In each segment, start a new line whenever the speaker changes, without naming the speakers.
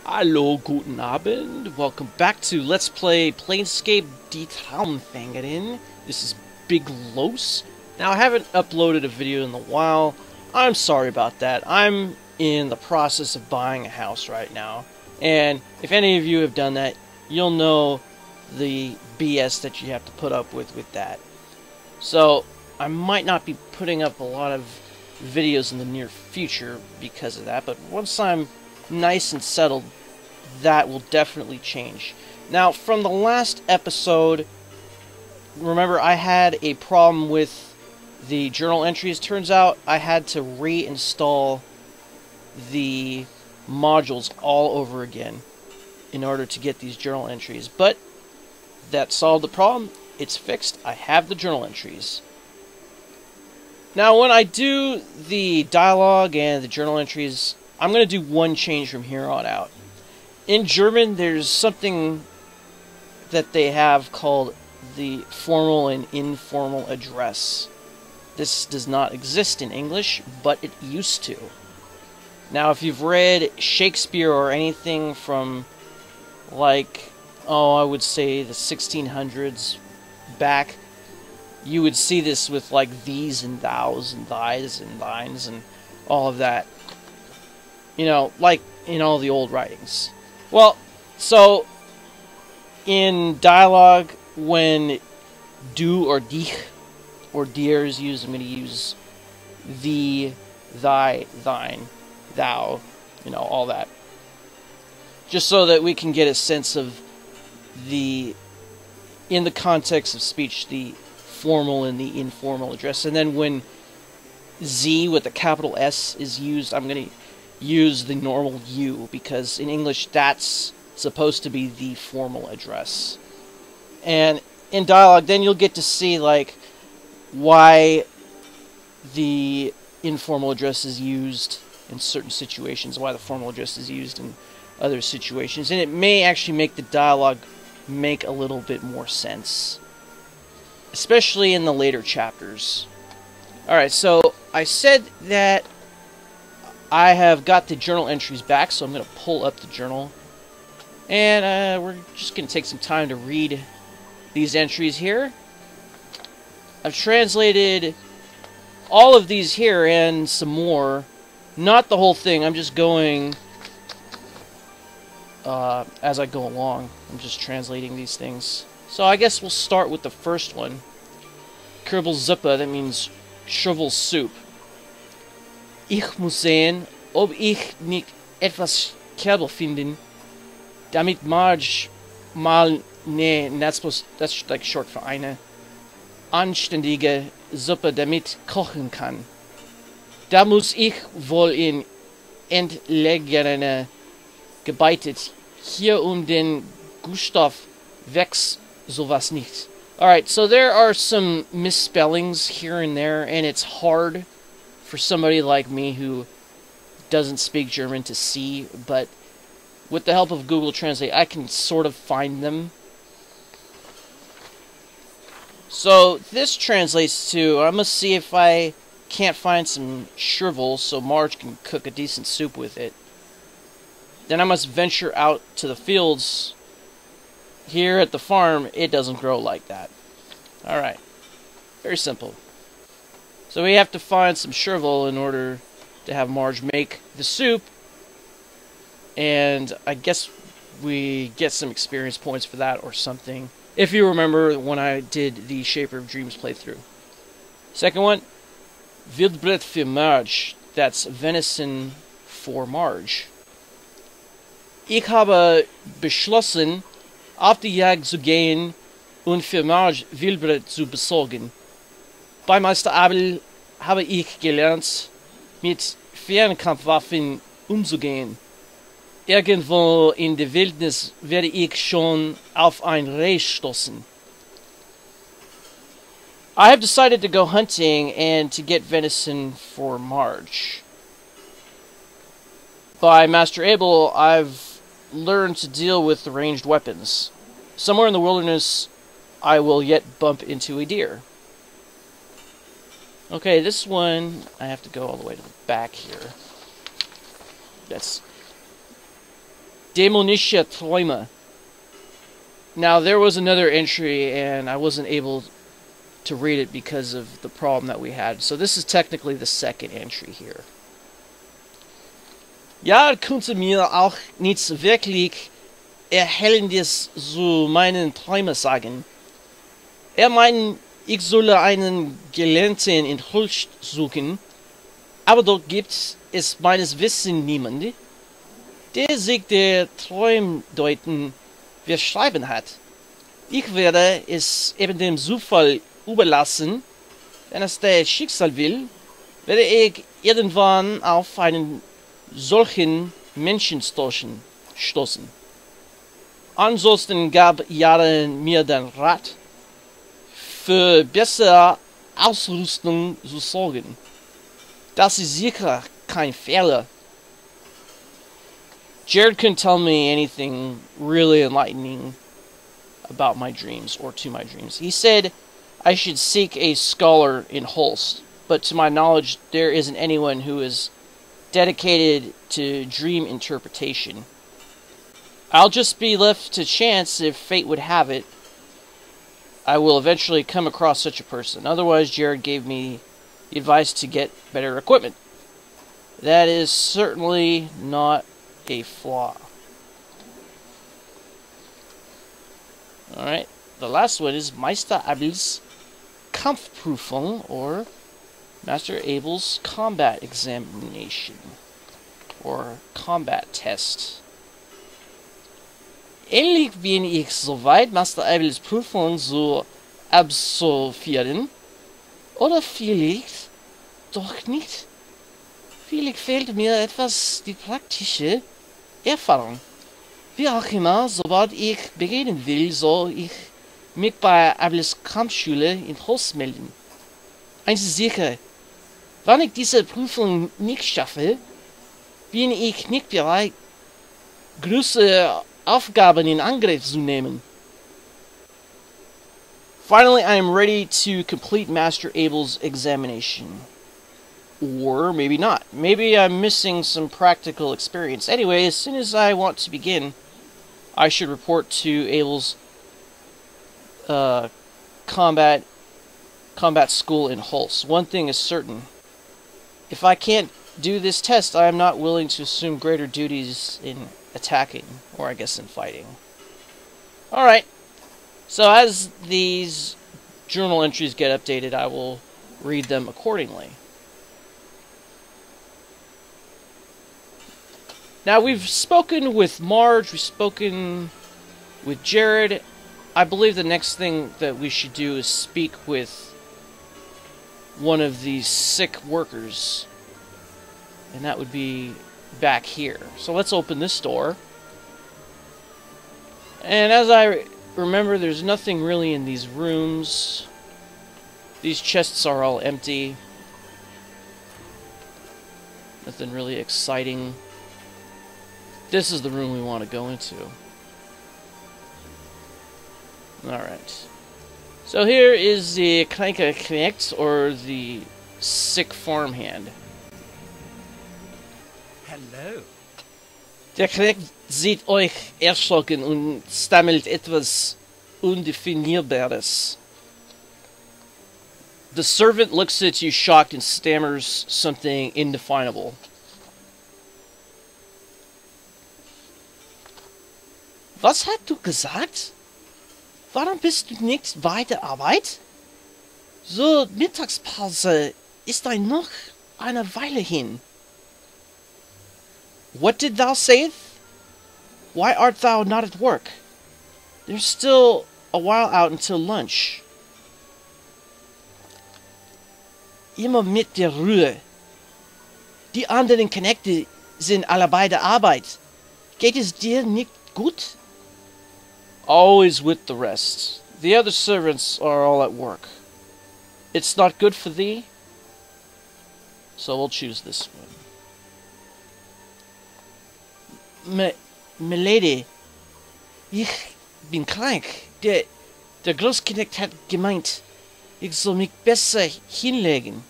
Hallo, guten Abend. Welcome back to Let's Play Planescape Die Traumfängerin. This is Big Los. Now, I haven't uploaded a video in a while. I'm sorry about that. I'm in the process of buying a house right now. And if any of you have done that, you'll know the BS that you have to put up with that. So, I might not be putting up a lot of videos in the near future because of that, but once I'm nice and settled, that will definitely change. Now, from the last episode, remember I had a problem with the journal entries. Turns out I had to reinstall the modules all over again in order to get these journal entries. But that solved the problem. It's fixed. I have the journal entries. Now, when I do the dialogue and the journal entries, I'm going to do one change from here on out. In German, there's something that they have called the formal and informal address. This does not exist in English, but it used to. Now, if you've read Shakespeare or anything from, like, I would say the 1600s back, you would see this with, like, these and thous and thys and thines and all of that. You know, like in all the old writings. Well, so in dialogue, when du or dich or dir is used, I'm going to use thee, thy, thine, thou, you know, all that. Just so that we can get a sense of the, in the context of speech, the formal and the informal address. And then when Z with a capital S is used, I'm going to use the normal U, because in English that's supposed to be the formal address. And in dialogue, then you'll get to see, like, why the informal address is used in certain situations, why the formal address is used in other situations, and it may actually make the dialogue make a little bit more sense, especially in the later chapters. Alright, so I said that I have got the journal entries back, so I'm going to pull up the journal. And we're just going to take some time to read these entries here. I've translated all of these here and some more. Not the whole thing, I'm just going as I go along. I'm just translating these things. So I guess we'll start with the first one. Kürbelsuppe, that means shovel soup. Ich muss sehen, ob ich nicht etwas Kerbel finden, damit Marge mal that's like short for eine anständige Suppe damit kochen kann. Da muss ich wohl in entlegene gebeitet. Hier den Gustav wächst sowas nicht. Alright, so there are some misspellings here and there, and it's hard for somebody like me who doesn't speak German to see, but with the help of Google Translate, I can sort of find them. So this translates to, I must see if I can't find some chervil so Marge can cook a decent soup with it. Then I must venture out to the fields. Here at the farm, it doesn't grow like that. Alright, very simple. So we have to find some chervil in order to have Marge make the soup. And I guess we get some experience points for that or something. If you remember when I did the Shaper of Dreams playthrough. Second one, Wildbret für Marge. That's venison for Marge. Ich habe beschlossen, auf die Jagd zu gehen und für Marge Wildbret zu besorgen. Bei Meister Abel habe ich gelernt, mit Fernkampfwaffen umzugehen. Irgendwo in der Wildnis werde ich schon auf ein Reh stoßen. I have decided to go hunting and to get venison for Marge. By Master Abel, I've learned to deal with the ranged weapons. Somewhere in the wilderness, I will yet bump into a deer. Okay, this one, I have to go all the way to the back here. That's Dämonische Träume. Now, there was another entry, and I wasn't able to read it because of the problem that we had. So this is technically the second entry here. Ja, konnte mir auch nichts wirklich Erhellendes zu meinen Träumen sagen. Meint, ich solle einen Gelernten in Holst suchen, aber dort gibt es meines Wissens niemanden, der sich der Träumdeuten verschrieben hat. Ich werde es eben dem Zufall überlassen, wenn es der Schicksal will, werde ich irgendwann auf einen solchen Menschen stoßen. Ansonsten gab Jahre mir den Rat, für bessere Ausrüstung zu sorgen. Das ist sicher kein Fehler. Jared couldn't tell me anything really enlightening about my dreams, or to my dreams. He said I should seek a scholar in Holst, but to my knowledge there isn't anyone who is dedicated to dream interpretation. I'll just be left to chance if fate would have it. I will eventually come across such a person. Otherwise, Jared gave me the advice to get better equipment. That is certainly not a flaw. Alright, the last one is Meister Abel's Kampfprüfung, or Master Abel's Combat Examination, or Combat Test. Ähnlich bin ich soweit, Master Abel's Prüfung zu absolvieren, oder vielleicht doch nicht. Vielleicht fehlt mir etwas die praktische Erfahrung. Wie auch immer, sobald ich beginnen will, soll ich mich bei Abel's Kampfschule in Holst melden. Eins ist sicher, wenn ich diese Prüfung nicht schaffe, bin ich nicht bereit, größere Aufgaben in Angriff zu nehmen. Finally, I am ready to complete Master Abel's examination. Or maybe not. Maybe I'm missing some practical experience. Anyway, as soon as I want to begin, I should report to Abel's combat school in Holst. One thing is certain. If I can't do this test, I am not willing to assume greater duties in attacking, or I guess in fighting. Alright. So as these journal entries get updated, I will read them accordingly. Now, we've spoken with Marge, we've spoken with Jared. I believe the next thing that we should do is speak with one of these sick workers. And that would be back here. So let's open this door. And as I remember, there's nothing really in these rooms. These chests are all empty. Nothing really exciting. This is the room we want to go into. Alright. So here is the Kranke Knecht, or the sick farmhand.
Hello.
Der Knecht sieht euch erschrocken und stammelt etwas Undefinierbares. The servant looks at you shocked and stammers something indefinable. Was hast du gesagt? Warum bist du nicht bei der Arbeit? So, Mittagspause ist noch eine Weile hin. What did thou say? Why art thou not at work? There's still a while out until lunch. Immer mit der Ruhe. Die anderen Knechte sind alle bei der Arbeit. Geht es dir nicht gut? Always with the rest. The other servants are all at work. It's not good for thee? So we'll choose this one. Milady, ich bin krank. Der Großknecht hat gemeint, ich soll mich besser hinlegen.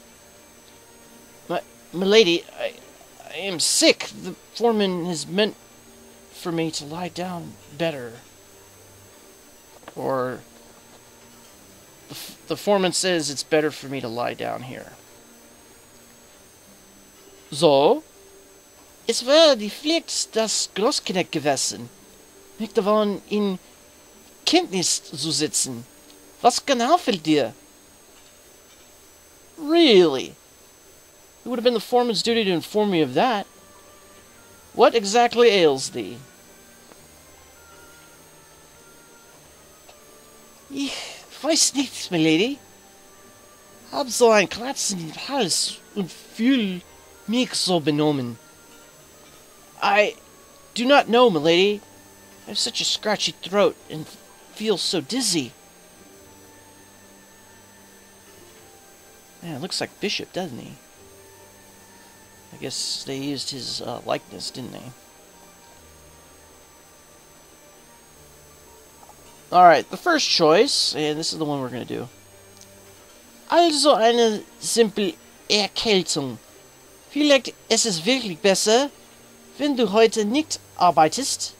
Milady, I am sick. The foreman has meant for me to lie down better. Or the foreman says it's better for me to lie down here. So? Es war die Pflicht des Großknecht gewesen, nicht davon in Kenntnis zu setzen. Was genau fehlt dir? Really? It would have been the foreman's duty to inform me of that. What exactly ails thee? Ich weiß nicht, milady. Hab so ein Kratzen im Hals und fühl mich so benommen. I do not know, milady. I have such a scratchy throat and feel so dizzy. Man, it looks like Bishop, doesn't he? I guess they used his likeness, didn't they? Alright, the first choice, and this is the one we're going to do. Also eine simple Erkältung. Vielleicht ist es wirklich besser, wenn du heute nicht arbeitest,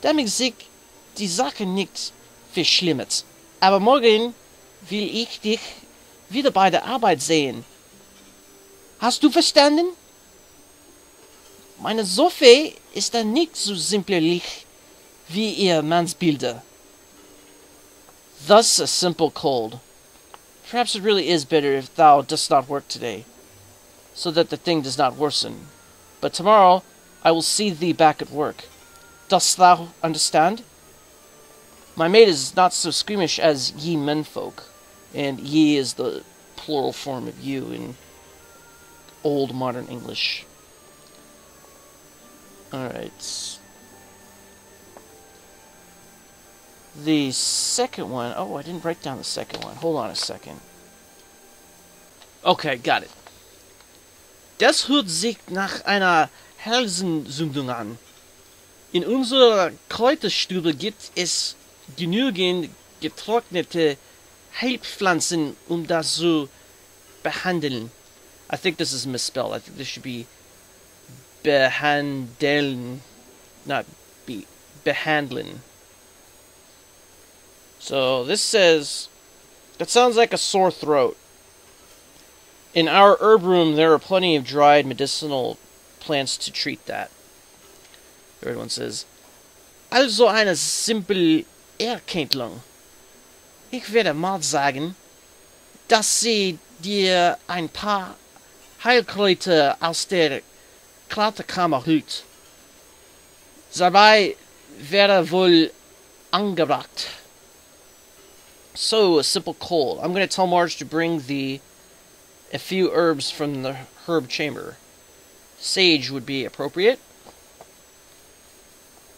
damit sich die Sache nicht verschlimmert. Aber morgen will ich dich wieder bei der Arbeit sehen. Hast du verstanden? Meine Sophie ist dann nicht so simpelig wie ihr Mannsbilder. Thus a simple cold. Perhaps it really is better if thou dost not work today, so that the thing does not worsen. But tomorrow I will see thee back at work. Dost thou understand? My maid is not so squeamish as ye menfolk, and ye is the plural form of you in old modern English. Alright. The second one... Oh, I didn't write down the second one. Hold on a second. Okay, got it. Das hört sich nach einer Helsensündung an. In unserer Kräuterstube gibt es genügend getrocknete Heilpflanzen, um das zu behandeln. I think this is misspelled. I think this should be behandeln, not be behandeln. So this says, that sounds like a sore throat. In our herb room, there are plenty of dried medicinal plants to treat that. Third one says, also eine simple Erkältung. Ich werde mal sagen, dass sie dir ein paar Heilkräuter aus der Kleiderkammer holt. Dabei wäre wohl angebracht. So, a simple cold. I'm going to tell Marge to bring a few herbs from the herb chamber. Sage would be appropriate.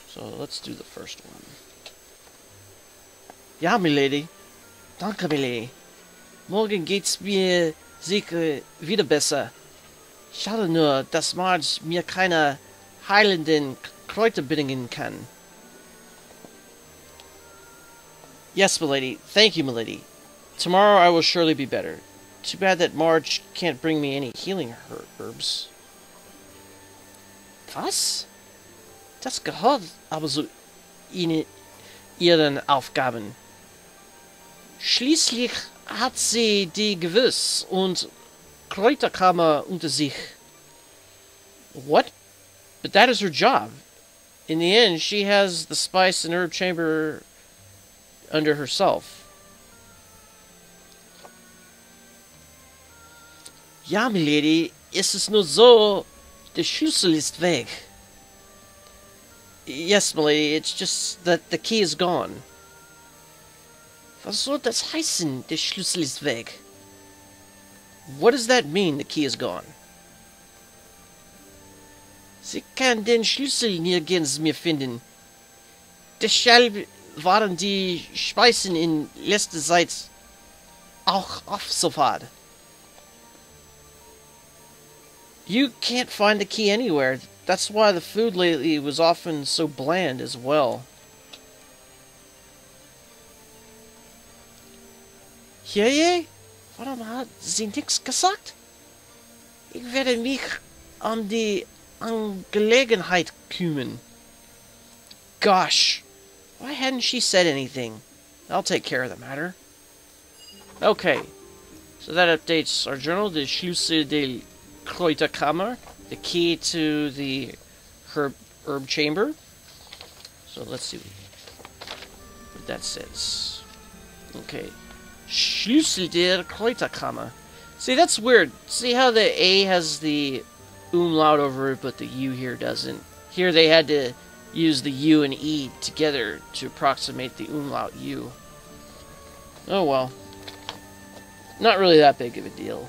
So, let's do the first one. Ja, milady. Danke, milady. Morgen geht's mir sicher wieder besser. Schade nur, dass Marge mir keine heilenden Kräuter bringen kann. Yes, milady. Thank you, milady. Tomorrow I will surely be better. Too bad that Marge can't bring me any healing herbs. Was? Das gehört aber zu ihren Aufgaben. Schließlich hat sie die Gewürz- und Kräuterkammer unter sich. What? But that is her job. In the end, she has the spice and herb chamber under herself. Ja, milady, ist es nur so, der Schlüssel ist weg. Yes, milady, it's just that the key is gone. Was soll das heißen, der Schlüssel ist weg? What does that mean, the key is gone? Sie kann den Schlüssel nirgends mehr finden. Deshalb waren die Speisen in letzter Zeit auch oft so fad. You can't find the key anywhere. That's why the food lately was often so bland as well. Je? Warum hat sie nichts gesagt? Ich werde mich um die Angelegenheit kümmern. gosh. Why hadn't she said anything? I'll take care of the matter. Okay. So that updates our journal. The Schlüsseldieb, the key to the herb chamber. So let's see what that says. Okay. Schlüsseldieb. See, that's weird. See how the A has the umlaut over it, but the U here doesn't. Here they had to use the U and E together to approximate the umlaut U. Oh well. Not really that big of a deal.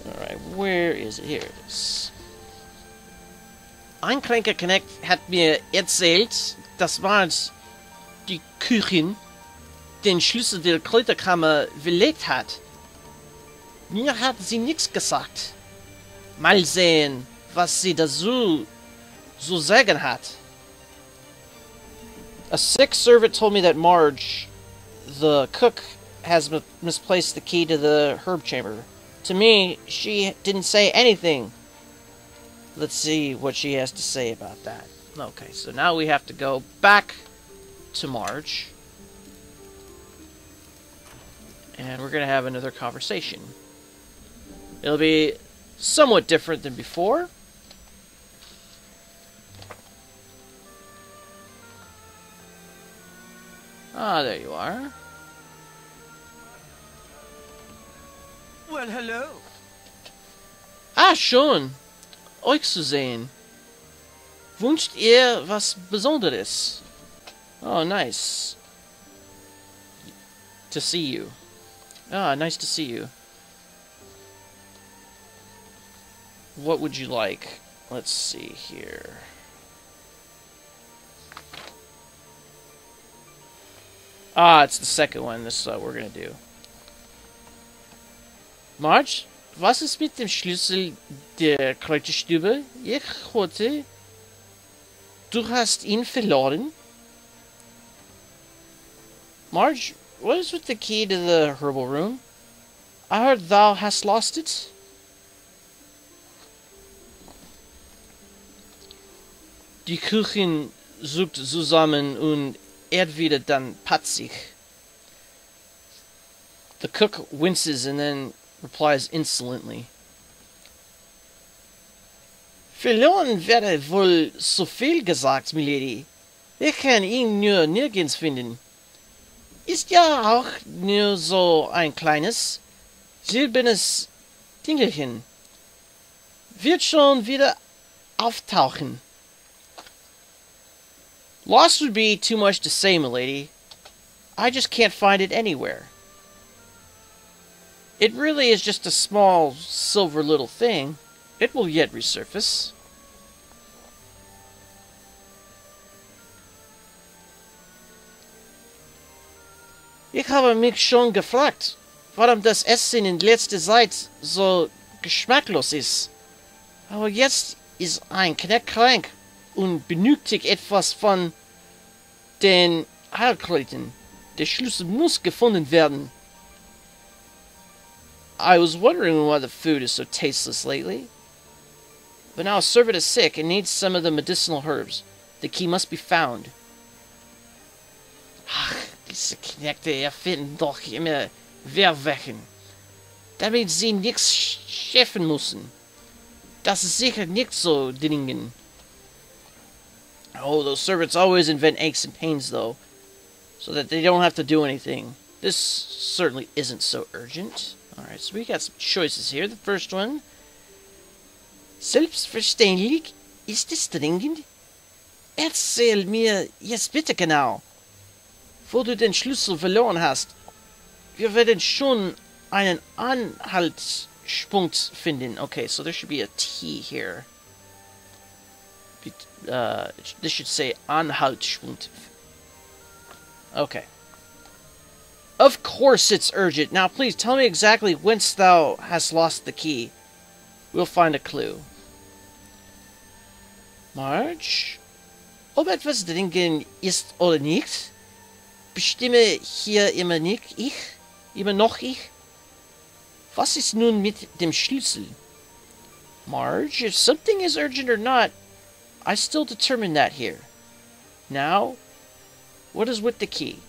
Alright, where is it? Here it is. Ein kranker Knecht hat mir erzählt, dass Marge die Küchenjunge den Schlüssel der Kräuterkammer verlegt hat. Mir hat sie nichts gesagt. Mal sehen, was sie dazu zu sagen hat. A sick servant told me that Marge, the cook, has misplaced the key to the herb chamber. To me, she didn't say anything. Let's see what she has to say about that. Okay, so now we have to go back to Marge. And we're going to have another conversation. It'll be somewhat different than before. Ah, there you are.
Well, hello.
Ah, schon. Euch zu sehen. Wünscht ihr was Besonderes? Oh, nice. To see you. Ah, nice to see you. What would you like? Let's see here. Ah, it's the second one. This is what we're gonna do. Marge, was ist mit dem Schlüssel der Kräuterstube? Ich hörte, du hast ihn verloren. Marge, what is with the key to the herbal room? I heard thou hast lost it. Die Küchen sucht zusammen und wieder dann patzig. The cook winces and then replies insolently. Verloren wäre wohl so viel gesagt, milady. Ich kann ihn nur nirgends finden. Ist ja auch nur so ein kleines, silbernes Dingelchen. Wird schon wieder auftauchen. Lost would be too much to say, milady. I just can't find it anywhere. It really is just a small, silver little thing. It will yet resurface. Ich habe mich schon gefragt, warum das Essen in letzter Zeit so geschmacklos ist. Aber jetzt ist ein Knecht krank und benötigt etwas von den Heilkräutern. Der Schlüssel muss gefunden werden. I was wondering why the food is so tasteless lately. But now a servant is sick and needs some of the medicinal herbs. The key must be found. Ach, diese Knechte erfinden doch immer Wehrwachen, damit sie nichts schaffen müssen. Das ist sicher nicht so dringend. Oh, those servants always invent aches and pains, though, so that they don't have to do anything. This certainly isn't so urgent. Alright, so we got some choices here. The first one. Selbstverständlich ist es dringend. Erzähl mir jetzt bitte genau, wo du den Schlüssel verloren hast. Wir werden schon einen Anhaltspunkt finden. Okay, so there should be a T here. This should say Anhaltspunkt. Okay. Of course it's urgent. Now please tell me exactly whence thou hast lost the key. We'll find a clue. Marge? Ob etwas dringend ist oder nicht, bestimme hier immer nicht ich. Immer noch ich. Was ist nun mit dem Schlüssel? Marge, if something is urgent or not, I still determined that here. Now, what is with the key?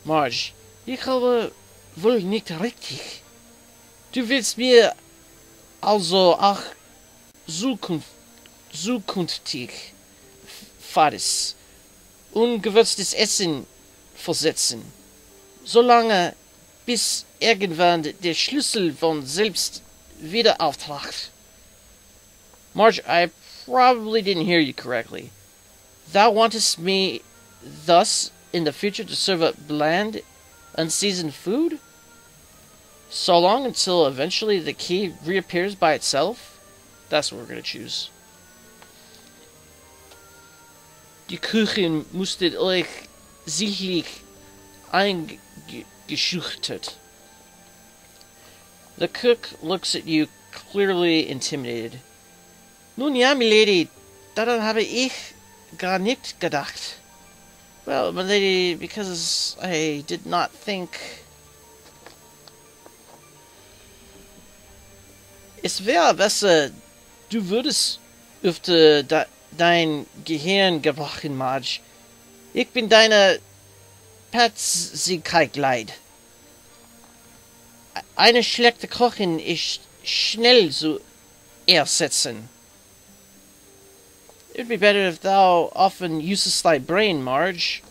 Marge, ich glaube wohl nicht richtig. Du willst mir also auch zukünftig faires, ungewürztes Essen versetzen. Solange bis irgendwann der Schlüssel von selbst wieder auftaucht. Marge, I probably didn't hear you correctly. Thou wantest me thus in the future to serve up bland, unseasoned food? So long until eventually the key reappears by itself? That's what we're going to choose. Die Küchen musstet euch sichtlich eingeschüchtert. The cook looks at you, clearly intimidated. Nun ja, milady, daran habe ich gar nicht gedacht. Well, milady, because I did not think... Es wäre besser, du würdest öfter dein Gehirn gebrauchen, Marge. Ich bin deine Patzigkeit leid. Eine schlechte Kochin ist schnell zu ersetzen. It would be better if thou often usest thy brain, Marge.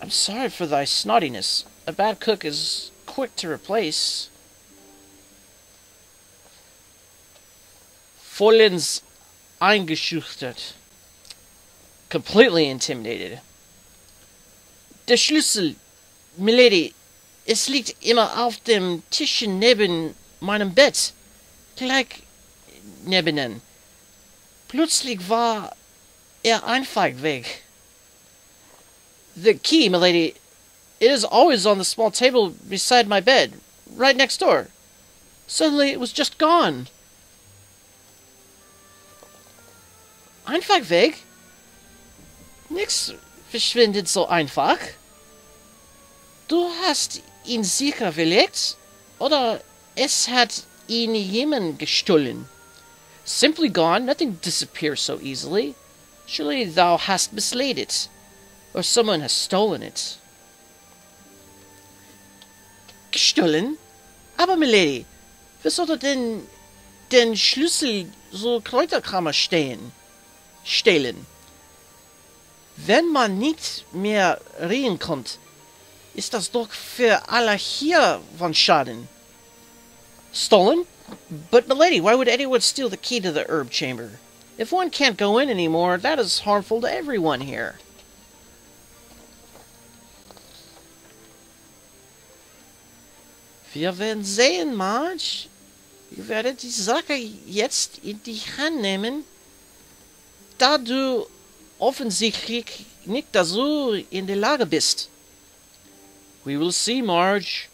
I'm sorry for thy snottiness. A bad cook is quick to replace. Vollends eingeschüchtert. Completely intimidated. Der Schlüssel, milady, es liegt immer auf dem Tisch neben meinem Bett. Gleich nebenan. Plötzlich war einfach weg. The key, milady, it is always on the small table beside my bed, right next door. Suddenly it was just gone. Einfach weg? Nix verschwindet so einfach. Du hast ihn sicher verlegt? Oder es hat ihn jemand gestohlen? Simply gone, nothing disappears so easily. Surely thou hast mislaid it. Or someone has stolen it. Gestohlen? Aber, milady, wer sollte denn den Schlüssel so Kräuterkrammer stehlen? Wenn man nicht mehr reden kommt, ist das doch für alle hier von Schaden. Stolen? But, milady, why would anyone steal the key to the herb chamber? If one can't go in anymore, that is harmful to everyone here. Wir werden sehen, Marge. Wir werden die Sache jetzt in die Hand nehmen, da du offensichtlich nicht dazu in der Lage bist. We will see, Marge.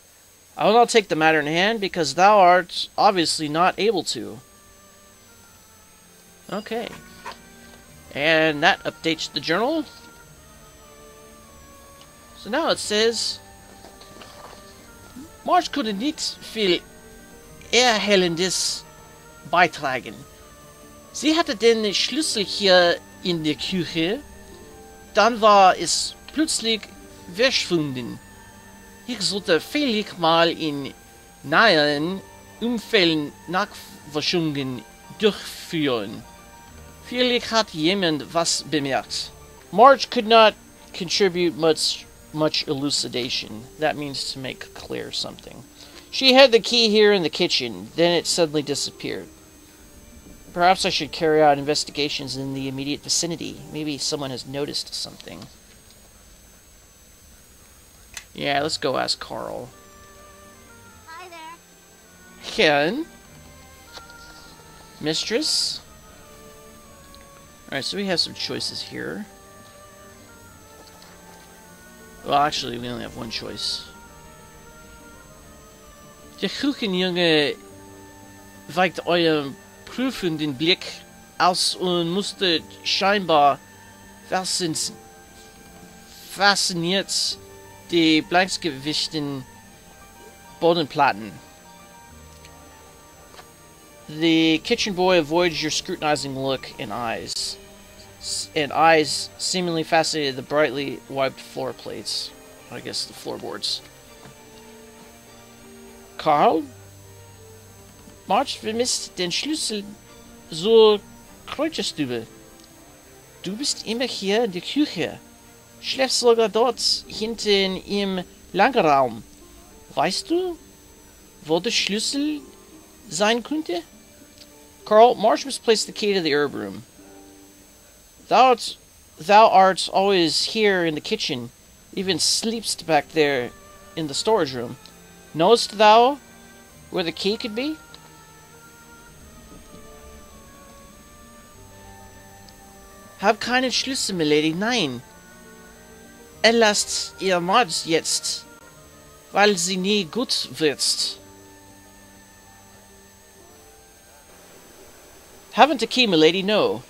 I will not take the matter in hand, because thou art obviously not able to. Okay. And that updates the journal. So now it says... Marge konnte nicht viel Erhellendes beitragen. Sie hatte den Schlüssel hier in der Küche, dann war es plötzlich verschwunden. Ich sollte vielleicht mal in nahen Umfällen Nachforschungen durchführen. Vielleicht hat jemand was bemerkt. Marge could not contribute much elucidation. That means to make clear something. She had the key here in the kitchen, then it suddenly disappeared. Perhaps I should carry out investigations in the immediate vicinity. Maybe someone has noticed something. Yeah, let's go ask Carl.
Hi there.
Ken? Mistress? Alright, so we have some choices here. Well, actually, we only have one choice. Der Küchenjunge weicht eurem prüfenden Blick aus und musste scheinbar fasziniert die blankgewischten Bodenplatten. The kitchen boy avoids your scrutinizing look and eyes. Eyes seemingly fascinated the brightly wiped floor plates. I guess the floorboards. Karl? Marge vermisst den Schlüssel zur Kräuterstube. Du bist immer hier in der Küche. Schläfst sogar dort hinten im Lagerraum. Weißt du, wo der Schlüssel sein könnte? Carl, Marge misplaced the key to the herb room. Thou art always here in the kitchen, even sleepst back there in the storage room. Knowest thou where the key could be? Hab keinen Schlüssel, milady, nein. Erlasst ihr Mord jetzt, weil sie nie gut wird. Haven't a key, milady, no.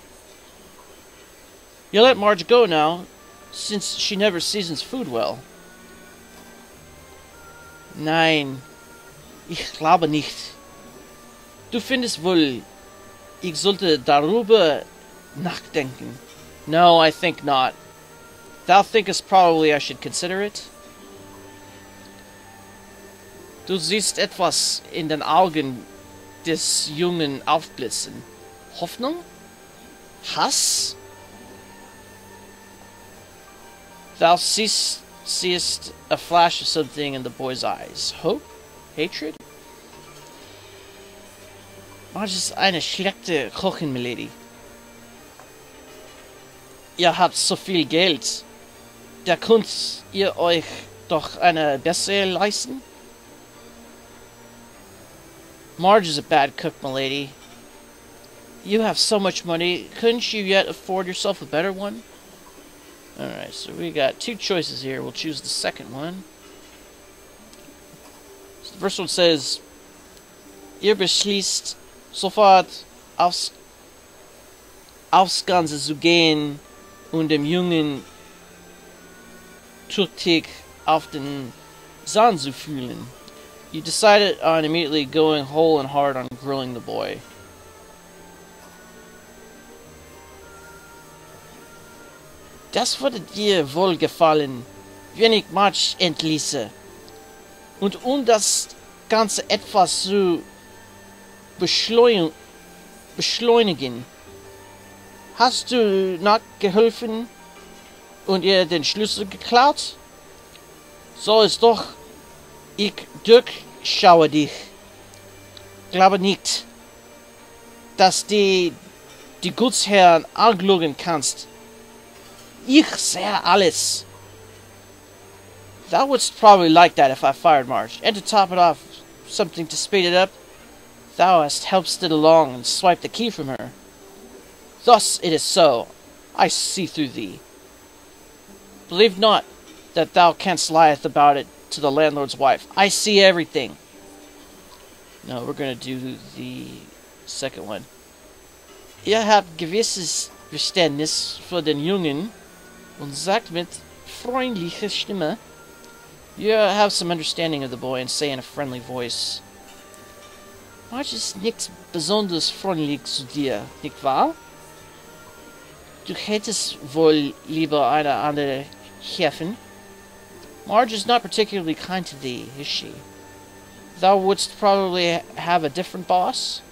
You let Marge go now, since she never seasons food well. Nein, ich glaube nicht. Du findest wohl, ich sollte darüber nachdenken. No, I think not. Thou thinkest probably I should consider it? Du siehst etwas in den Augen des Jungen aufblitzen. Hoffnung? Hass? Thou seest a flash of something in the boy's eyes. Hope? Hatred? Marge ist eine schlechte Kochin, milady. Ihr habt so viel Geld. Da könnt ihr euch doch eine bessere leisten? Marge is a bad cook, milady. You have so much money, couldn't you yet afford yourself a better one? Alright, so we got two choices here. We'll choose the second one. So the first one says, ihr beschließt sofort aufs Ganze zu gehen und dem Jungen tüchtig auf den Zahn zu fühlen. You decided on immediately going whole and hard on grilling the boy. Das würde dir wohl gefallen, wenn ich Marge entließe. Und das Ganze etwas zu beschleunigen, hast du nachgeholfen und ihr den Schlüssel geklaut? So ist doch, ich durchschaue dich. Glaube nicht, dass die Gutsherren anlügen kannst. Ich sehe alles. Thou wouldst probably like that if I fired Marge. And to top it off, something to speed it up, thou hast helped it along and swiped the key from her. Thus it is so. I see through thee. Believe not that thou canst lieth about it to the landlord's wife. I see everything. No, we're going to do the second one. Ihr habt gewisses Verständnis für den Jungen und sagt mit freundlicher Stimme. You have some understanding of the boy and say in a friendly voice, Marge ist nicht besonders freundlich zu dir, nicht wahr? Du hättest wohl lieber eine andere Chefin. Marge is not particularly kind to thee, is she? Thou wouldst probably have a different boss?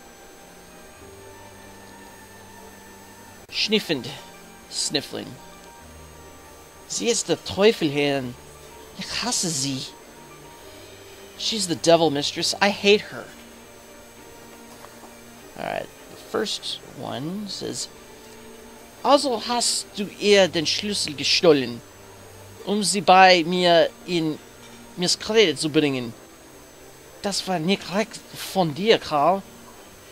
Sniffling. Sie ist der Teufel, Herrn. Ich hasse sie. She's the devil, mistress. I hate her. Alright, the first one says, Also hast du ihr den Schlüssel gestohlen, sie bei mir in Misskredit zu bringen. Das war nicht recht von dir, Karl.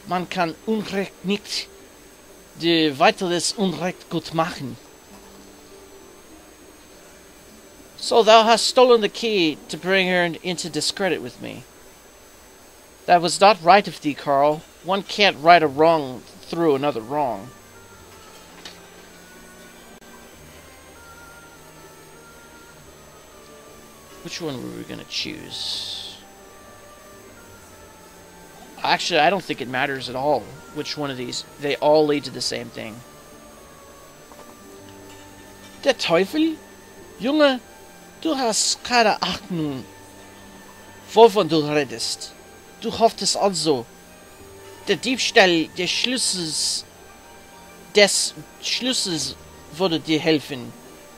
Man kann Unrecht nicht weiteres Unrecht gut machen. So thou hast stolen the key to bring her into discredit with me. That was not right of thee, Karl. One can't right a wrong through another wrong. Which one were we gonna choose? Actually, I don't think it matters at all which one of these. They all lead to the same thing. Der Teufel? Junge, du hast keine Ahnung, wovon du redest. Du hoffst also, der Diebstahl des Schlüssels würde dir helfen,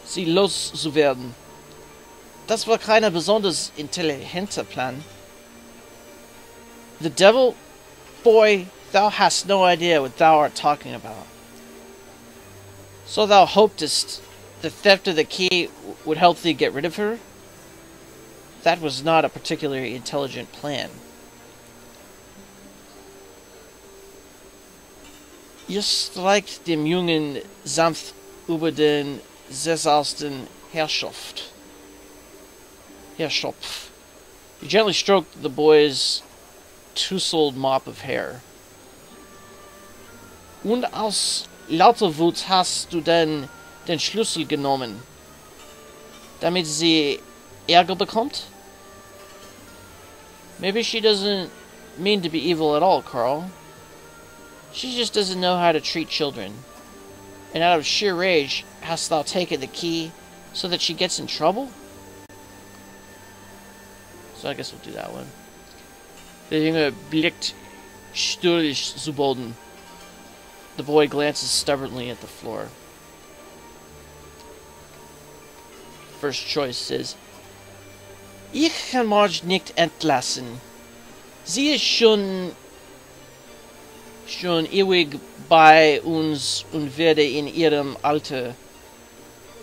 sie loszuwerden. Das war kein besonders intelligenter Plan. The devil? Boy, thou hast no idea what thou art talking about. So thou hopedest the theft of the key would help thee get rid of her? That was not a particularly intelligent plan. Ihr streicht dem Jungen sanft über den sessalsten Herrschaft. You gently stroked the boy's tousled mop of hair. Und aus lauter Wut hast du denn den Schlüssel genommen, damit sie Ärger bekommt? Maybe she doesn't mean to be evil at all, Carl. She just doesn't know how to treat children. And out of sheer rage, hast thou taken the key so that she gets in trouble? So I guess we'll do that one. Der Junge blickt stürrisch zu Boden. The boy glances stubbornly at the floor. First choice says, Ich kann Marge nicht entlassen. Sie ist schon ewig bei uns und werde in ihrem Alter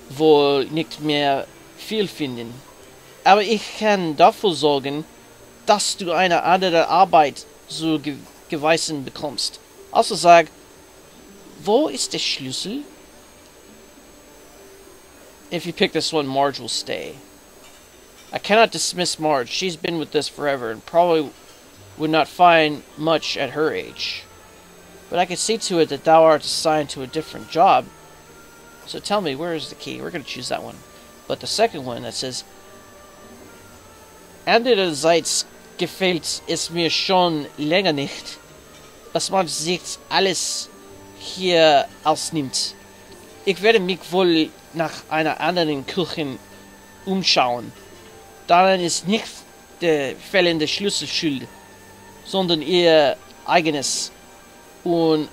wohl nicht mehr viel finden. Aber ich kann dafür sorgen, dass du eine andere Arbeit zu Gewissen bekommst. Also sag, wo ist der Schlüssel? If you pick this one, Marge will stay. I cannot dismiss Marge. She's been with us forever and probably would not find much at her age. But I can see to it that thou art assigned to a different job. So tell me, where is the key? We're going to choose that one. But the second one that says, Andererseits gefällt es mir schon länger nicht, dass man sich alles hier ausnimmt. Ich werde mich wohl nach einer anderen Küche umschauen. Daran ist nicht der fehlende Schlüssel schuld, sondern ihr eigenes und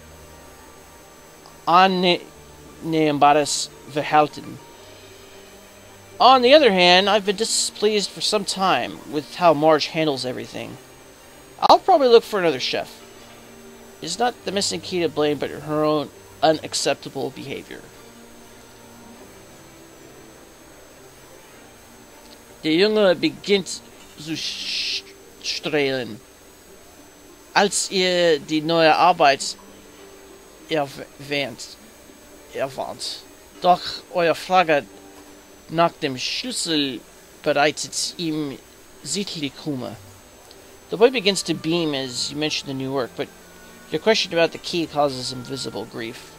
annehmbares Verhalten. On the other hand, I've been displeased for some time with how Marge handles everything. I'll probably look for another chef. It's not the missing key to blame, but her own unacceptable behavior. Der Junge beginnt zu strahlen, als ihr die neue Arbeit erwähnt. Doch eure Frage nach dem Schlüssel bereitet ihm sichtlich Kummer. The boy begins to beam as you mention the new work, but your question about the key causes him visible grief.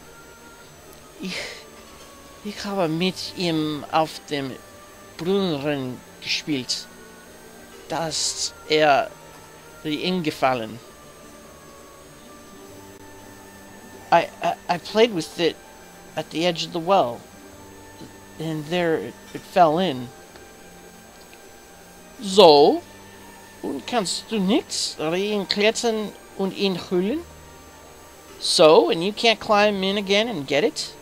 Ich habe mit ihm auf dem Brunnen gespielt. Da ist ihm gefallen. I played with it at the edge of the well, and there it fell in. So? Und kannst du nicht reinklettern und ihn holen? So, and you can't climb in again and get it?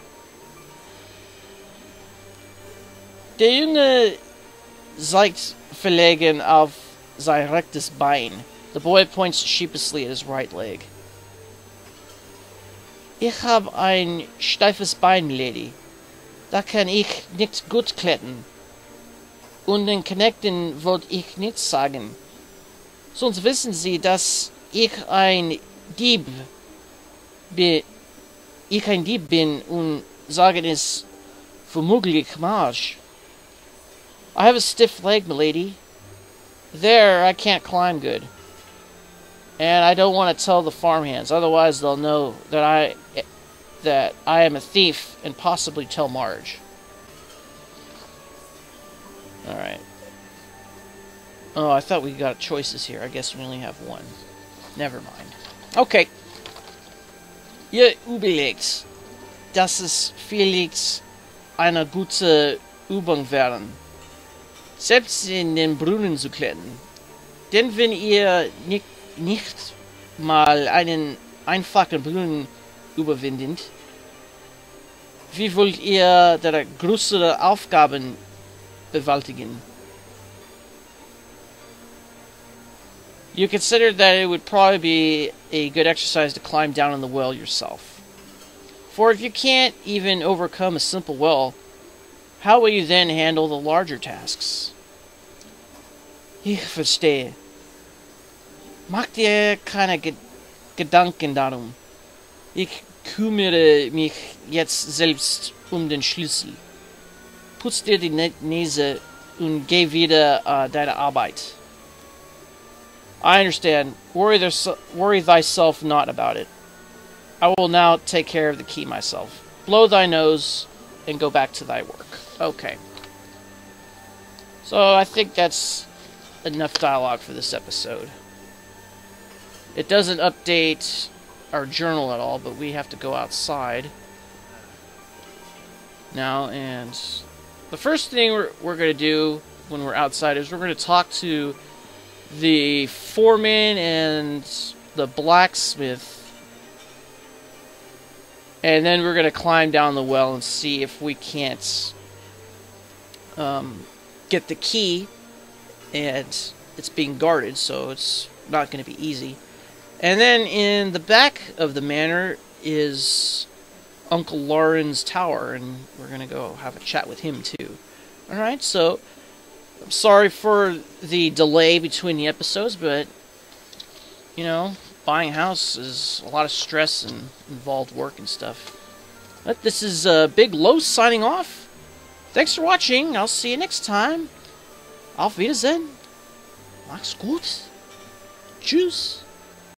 Der Junge zeigt verlegen auf sein rechtes Bein. The boy points sheepishly at his right leg. Ich hab ein steifes Bein, Lady. Da kann ich nicht gut klettern. Und den Knechten wollte ich nicht sagen. Sonst wissen Sie, dass ich ein Dieb bin und sagen es vermutlich Marge. I have a stiff leg, milady. There, I can't climb good. And I don't want to tell the farmhands, otherwise they'll know that I am a thief and possibly tell Marge. Alright. Oh, I thought we got choices here. I guess we only have one. Never mind. Okay. Ihr überlegt, dass es vielleicht eine gute Übung wäre, selbst in den Brunnen zu klettern. Denn wenn ihr nicht mal einen einfachen Brunnen überwindet, wie wollt ihr der größere Aufgaben bewältigen? You considered that it would probably be a good exercise to climb down in the well yourself. For if you can't even overcome a simple well, how will you then handle the larger tasks? Ich verstehe. Mach dir keine Gedanken darum. Ich kümmere mich jetzt selbst den Schlüssel. Putz dir die Nase und geh wieder deine Arbeit. I understand. Worry thyself not about it. I will now take care of the key myself. Blow thy nose and go back to thy work. Okay. So I think that's enough dialogue for this episode. It doesn't update our journal at all, but we have to go outside now, and the first thing we're going to do when we're outside is we're going to talk to the foreman and the blacksmith, and then we're going to climb down the well and see if we can't get the key, and it's being guarded, so it's not going to be easy. And then in the back of the manor is Uncle Lauren's tower, and we're going to go have a chat with him too. Alright, so I'm sorry for the delay between the episodes, but, you know, buying a house is a lot of stress and involved work and stuff. But this is Big Los signing off. Thanks for watching. I'll see you next time. Auf Wiedersehen. Mach's gut. Tschüss.